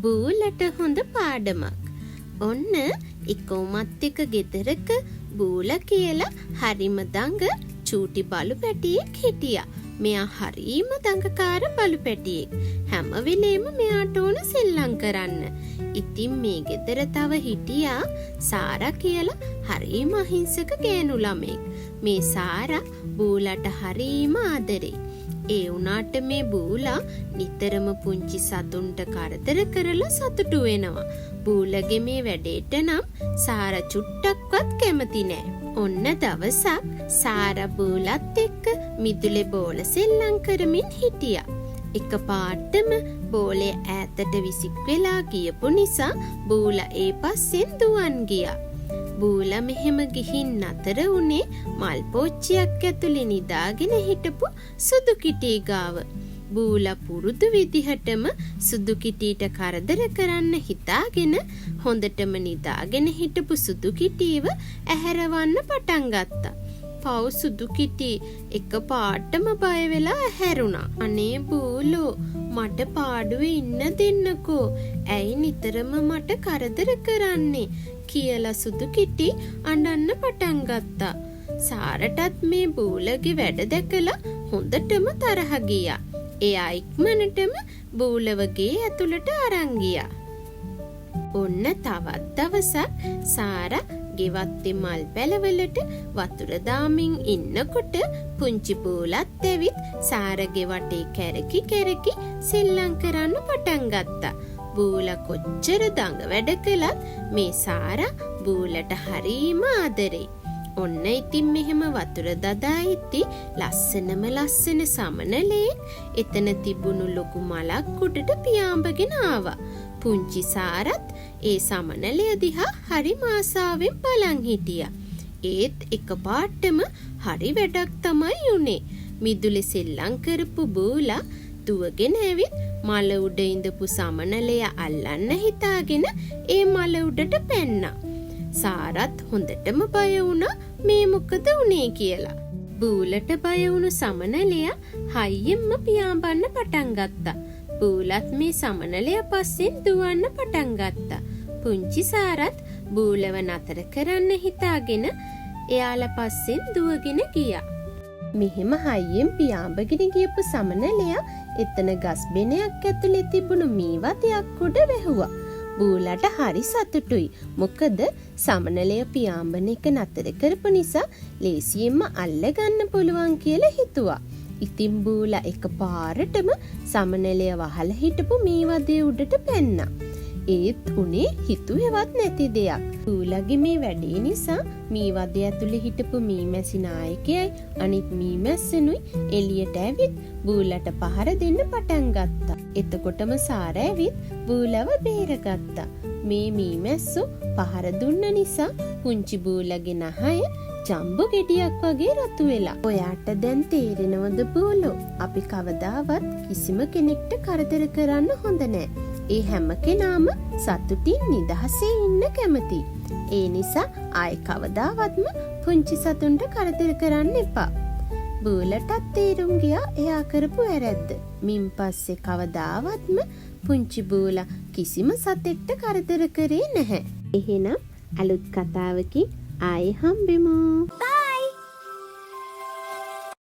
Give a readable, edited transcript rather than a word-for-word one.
බූලට හොඳ පාඩමක්. ඔන්න ඉකෝමත් එක ගෙදරක බූල කියලා හරිම දඟ චූටි බලු පැටියෙක් හිටියා. මෙයා හරිම දඟකාර බලු පැටියෙක්. හැම වෙලේම මෙයාට ඕන සෙල්ලම් කරන්න. ඉතින් මේ ගෙදර තව හිටියා සාරා කියලා හරිම අහිංසක ගෑනු ළමෙක්. මේ සාරා බූලට හරිම ආදරෙයි. ඒ වුණාට මේ බූලා නිතරම පුංචි සතුන්ට කරදර කරලා සතුටු වෙනවා. බූලගේ මේ වැඩේට නම් සාරා චුට්ටක්වත් කැමති නෑ. ඔන්න දවසක් සාරා බූලත් එක්ක මිදුලේ බෝල සෙල්ලම් කරමින් හිටියා. එකපාරටම බෝලේ ඈතට විසික් වෙලා ගියපු නිසා බූලා ඒ පස්සෙන් දුවන් ගියා. බූලා මෙහෙම ගිහින් නතර වුණේ මල් පෝච්චියක් ඇතුලේ නිදාගෙන හිටපු සුදු කිටි ගාව. බූලා පුරුදු විදිහටම සුදු කිටිට කරදර කරන්න හිතාගෙන හොඳටම නිදාගෙන හිටපු සුදු කිටිව ඇහැරවන්න පටන් ගත්තා. පව් සුදු කිටි එකපාරටම බය වෙලා ඇහැරුණා. අනේ බූලෝ මට පාඩුවේ ඉන්න දෙන්නකෝ. ඇයි නිතරම මට කරදර කරන්නේ කියලා සුදු කිටි අඬන්න පටන් ගත්තා. සාරටත් මේ බූලගේ වැඩ දැකලා හොඳටම තරහ ගියා. එයා ඉක්මනටම බූලවගේ ඇතුළට අරන් ගියා. ඔන්න තවත් දවසක් සාරා ගෙවත්තේ මල් පැලවලට වතුර දාමින් ඉන්නකොට පුංචි බූලත් ඇවිත් සාරගේ වටේ කැරකි කැරකි සෙල්ලම් කරන්න පටන් ගත්තා. බූලා කොච්චර දඟ වැඩ කළත් මේ සාරා බූලට හරිම ආදරෙයි. ඔන්න ඉතින් මෙහෙම වතුර දදා ඉති ලස්සන සමනලේ එතන තිබුණු ලොකු මලක් උඩට පියාඹගෙන ආවා. පුංචි සාරත් ඒ සමනලය දිහා හරි ආසාවෙන් බලන් හිටියා. ඒත් එකපාරටම හරි වැඩක් තමයි උනේ. මිදුලේ සෙල්ලම් කරපු බූලා දුවගෙන ඇවිත් මල උඩ ඉඳපු සමනලය අල්ලන්න හිතාගෙන ඒ මල උඩට පැන්නා. සාරත් හොඳටම බය වුණා මේ මොකද උනේ කියලා. බූලට බය වුණු සමනලයා හයියෙන්ම පියාඹන්න පටන් ගත්තා. බූලත් මේ සමනලය පස්සෙන් දුවන්න පටන් ගත්තා. පුංචි සාරත් බූලව නතර කරන්න හිතාගෙන එයාලා පස්සෙන් දුවගෙන ගියා. මෙහෙම හයියෙන් පියාඹගෙන ගියපු සමනලයා එතන ගස් බෙනයක් ඇතුලේ තිබුණු මීවතයක් උඩ වැහුවා. බූලට හරි සතුටුයි. මොකද සමනලය පියාඹන එක නතර කරපු නිසා ලේසියෙන්ම අල්ලගන්න පුළුවන් කියලා හිතුවා. ඉතින් බූලා එකපාරටම සමනලය වහලා හිටපු මීවදේ උඩට පැන්නා. ඒත් උනේ හිතුවේවත් නැති දෙයක්. බූලාගේ මේ වැඩේ නිසා මීවදේ ඇතුලේ හිටපු මීමැසි නායකයයි අනිත් මීමැස්සනුයි එළියට ඇවිත් බූලාට පහර දෙන්න පටන් ගත්තා. එතකොටම සාරා ඇවිත් බූලව බේරගත්තා. මේ මීමැස්සෝ පහර දුන්න නිසා පුංචි බූලාගේ නහය ජම්බු ගෙඩියක් වගේ රතු වෙලා. ඔයාට දැන් තේරෙනවද බූලෝ? අපි කවදාවත් කිසිම කෙනෙක්ට කරදර කරන්න හොඳ නෑ. ඒ හැම කෙනාම සතුටින් නිදහසේ ඉන්න කැමති. ඒ නිසා ආයි කවදාවත්ම පුංචි සතුන්ට කරදර කරන්න එපා. බූලටත් තේරුම් ගියා එයා කරපු වැරැද්ද. මින් පස්සේ කවදාවත්ම පුංචි බූලා කිසිම සතෙක්ට කරදර කරේ නැහැ. එහෙනම් අලුත් කතාවකින් ආයේ හම්බෙමු.